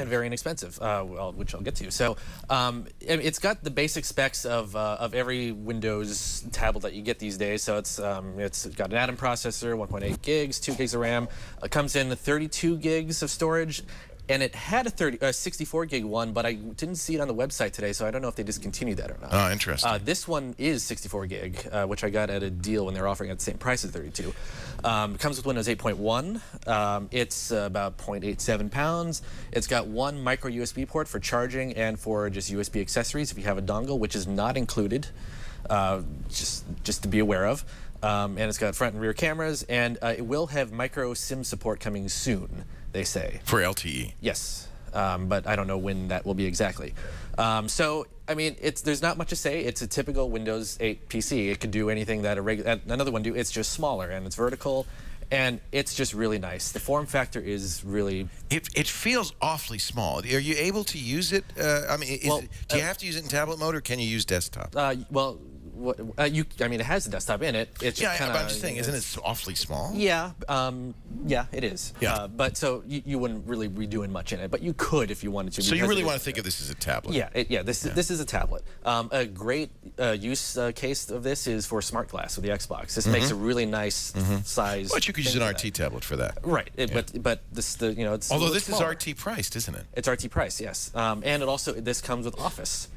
And very inexpensive, well, which I'll get to. So it's got the basic specs of every Windows tablet that you get these days. So it's got an Atom processor, 1.8 gigs, 2 gigs of RAM. It comes in 32 gigs of storage. And it had a 64 gig one, but I didn't see it on the website today, so I don't know if they discontinued that or not. Oh, interesting. This one is 64 gig, which I got at a deal when they were offering at the same price as 32. It comes with Windows 8.1. It's about 0.87 pounds. It's got one micro USB port for charging and for just USB accessories if you have a dongle, which is not included, just to be aware of. And it's got front and rear cameras, and it will have micro SIM support coming soon, they say. For LTE? Yes, but I don't know when that will be exactly. So, I mean, there's not much to say. It's a typical Windows 8 PC. It could do anything that another one do. It's just smaller, and it's vertical, and it's just really nice. The form factor is really... It feels awfully small. Are you able to use it? I mean, do you have to use it in tablet mode, or can you use desktop? Well, I mean, it has a desktop in it. It's yeah, but I'm just saying, isn't it awfully small? Yeah, yeah, it is. Yeah. But so you wouldn't really be doing much in it, but you could if you wanted to. So you really want to think of this as a tablet? Yeah, this is a tablet. A great use case of this is for Smart Glass with the Xbox. This makes a really nice size. But you could use an RT tablet for that. Right, but it's although this smaller. is RT priced, isn't it? It's RT priced, yes. And it also this comes with Office.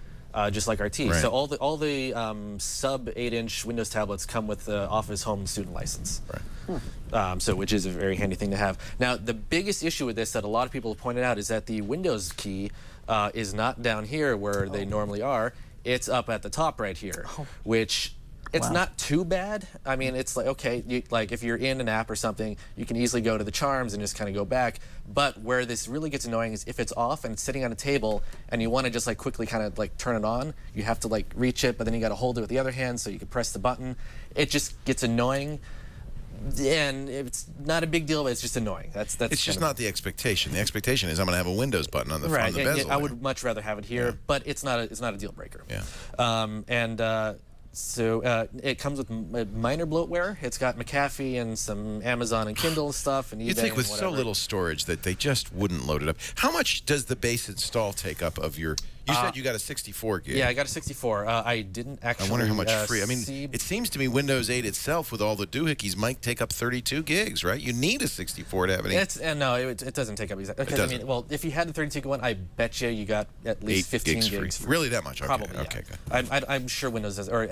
Just like RT. Right. So all the sub 8-inch Windows tablets come with the Office Home Student License. Right. So which is a very handy thing to have. Now the biggest issue with this that a lot of people have pointed out is that the Windows key is not down here where they normally are. It's up at the top right here, which it's not too bad. I mean, it's like, okay, like if you're in an app or something, you can easily go to the charms and just kind of go back. But where this really gets annoying is if it's off and it's sitting on a table and you want to just like quickly kind of like turn it on, you have to like reach it, but then you got to hold it with the other hand so you can press the button. It just gets annoying. And it's not a big deal, but it's just annoying. That's it's just not the expectation. The expectation is I'm going to have a Windows button on the front of the bezel. I would much rather have it here, but it's not a deal breaker. Yeah. So it comes with minor bloatware. It's got McAfee and some Amazon and Kindle stuff and eBay. You'd think with and so little storage that they just wouldn't load it up. How much does the base install take up of your... You said you got a 64 gig. Yeah, I got a 64. I didn't actually. I wonder how much free. I mean, it seems to me Windows 8 itself, with all the doohickeys, might take up 32 gigs, right? You need a 64 to have any. No, it doesn't take up exactly. It doesn't. I mean, well, if you had the 32 gig one, I bet you got at least 15 gigs free. Really, that much? Okay. Probably. Okay, yeah. good. I'm sure Windows does, or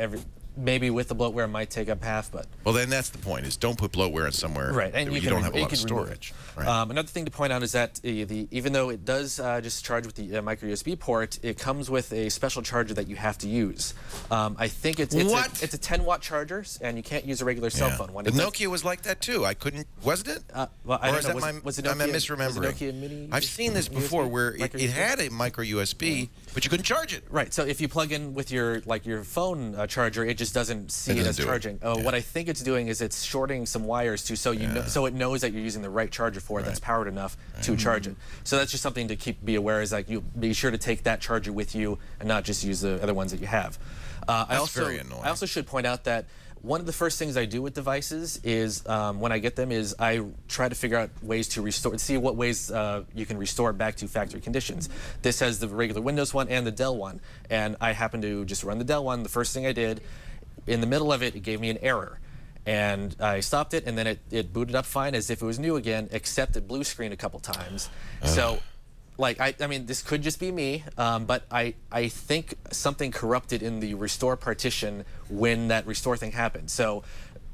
maybe with the bloatware it might take up half, but. Well, then that's the point: is don't put bloatware in somewhere right, and you don't have a lot of storage. Right. Another thing to point out is that even though it does just charge with the micro USB port, it comes with a special charger that you have to use. I think it's a 10-watt charger, and you can't use a regular cell phone one. The Nokia was like that too. I couldn't. Wasn't it? Well, I don't know. I'm misremembering. Was it Nokia Mini? I've seen this before, where it had a micro USB, but you couldn't charge it. Right. So if you plug in with your phone charger, it just doesn't see it as charging. What I think it's doing is it's shorting some wires too, so so it knows that you're using the right charger for it that's powered enough to charge it. So that's just something to be aware, is like you be sure to take that charger with you and not just use the other ones that you have. That's very annoying. I also should point out that one of the first things I do with devices is when I get them is I try to figure out ways to restore, see what ways you can restore it back to factory conditions. This has the regular Windows one and the Dell one, and I happen to just run the Dell one. The first thing I did, in the middle of it, it gave me an error. And I stopped it, and then it booted up fine as if it was new again, except it blue screened a couple times. So, like, I mean, this could just be me, but I think something corrupted in the restore partition when that restore thing happened. So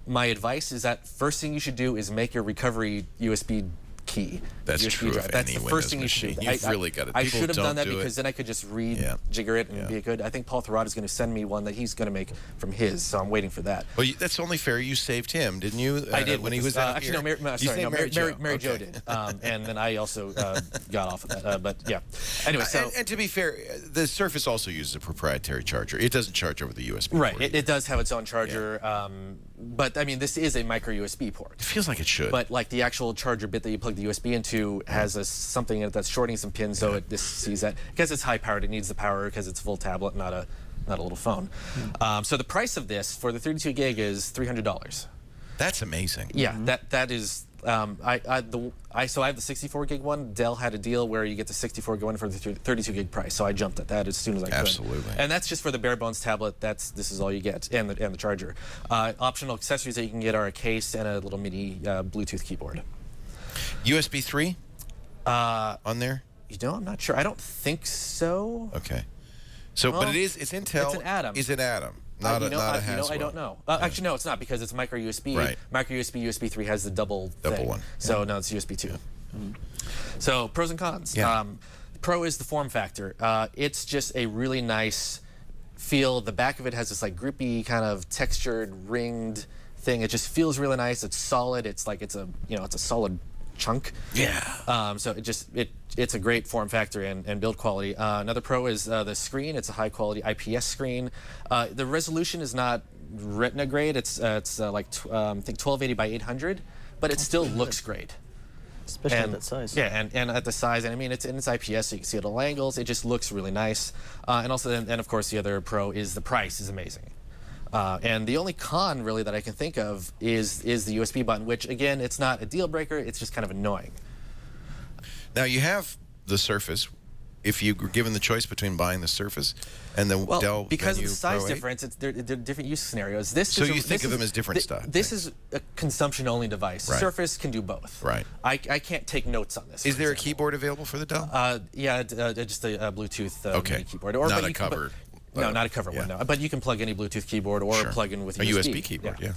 my advice is that first thing you should do is make your recovery USB key. That's USB true. drive. That's the first thing you should do. You've really got it. I should have done that because then I could just rejigger it and be good. I think Paul Thurrott is going to send me one that he's going to make from his, so I'm waiting for that. Well, that's only fair. You saved him, didn't you? I did when he was out actually here. Mary Jo did, and then I also got off of that. But yeah. Anyway, so and to be fair, the Surface also uses a proprietary charger. It doesn't charge over the USB. Right. It does have its own charger. But I mean, this is a micro USB port. It feels like it should. But like the actual charger bit that you plug the USB into has something in it that's shorting some pins, so it just sees that. Because it's high powered, it needs the power because it's a full tablet, not a little phone. So the price of this for the 32 gig is $300. That's amazing. Yeah, that is. So I have the 64 gig one. Dell had a deal where you get the 64 gig one for the 32 gig price. So I jumped at that as soon as I could. Absolutely. And that's just for the bare bones tablet. This is all you get, and the charger. Optional accessories that you can get are a case and a little mini Bluetooth keyboard. USB 3 on there? You know, I'm not sure. I don't think so. Okay. So, Well, but it's Intel. it's an Atom. Is it Atom? Not a Haswell. I don't know. Actually, no, it's not because it's micro USB. Right. Micro USB, USB 3 has the double thing. one. So no, it's USB 2. So pros and cons. Yeah. Pro is the form factor. It's just a really nice feel. The back of it has this like grippy kind of textured ringed thing. It just feels really nice. It's solid. It's like it's a solid chunk. Yeah. So it's a great form factor and build quality. Another pro is the screen. It's a high quality IPS screen. The resolution is not Retina grade. It's like I think 1280 by 800, but it still looks great. Especially at that size. Yeah, and at the size, and I mean it's IPS, so you can see it at all angles. It just looks really nice. And also, and of course, the other pro is the price is amazing. And the only con really that I can think of is the USB button, which again, it's not a deal breaker. It's just kind of annoying. Now you have the Surface. If you were given the choice between buying the Surface and the Dell because of Venue the size Pro 8, difference, they're different use scenarios. So you think of them as different stuff? This is a consumption-only device. Right. Surface can do both. Right. I can't take notes on this. Is there a keyboard available for the Dell? Yeah, just a Bluetooth mini keyboard. Or not but a covered. No, not a covered one. No, but you can plug any Bluetooth keyboard or plug in with a USB. USB keyboard. Yeah.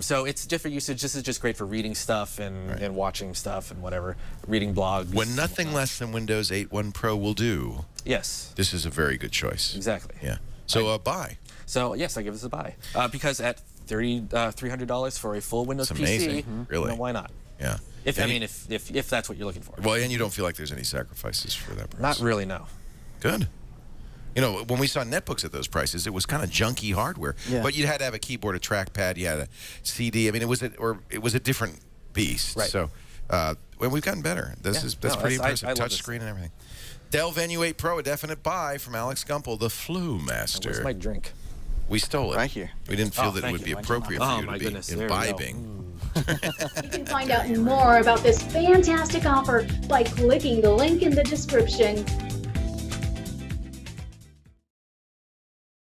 So it's different usage. This is just great for reading stuff and watching stuff and whatever, reading blogs. When nothing less than Windows 8 1 Pro will do. Yes. This is a very good choice. Exactly. Yeah. So buy. So yes, I give this a buy because at $300 for a full Windows It's amazing. PC, Really. you know, why not? Yeah. If that's what you're looking for. Well, and you don't feel like there's any sacrifices for that price. Not really, no. Good. You know, when we saw netbooks at those prices, it was kind of junky hardware. Yeah. But you had to have a keyboard, a trackpad, you had a CD. I mean, it was a different beast. Right. So, well, we've gotten better. That's pretty impressive. I love Touch this screen and everything. Dell Venue 8 Pro, a definite buy from Alex Gumpel, the Flu Master. Where's my drink? We stole it. Right here. We didn't feel that it thank would you. be appropriate for you to be goodness. There we go. imbibing. You can find out more about this fantastic offer by clicking the link in the description.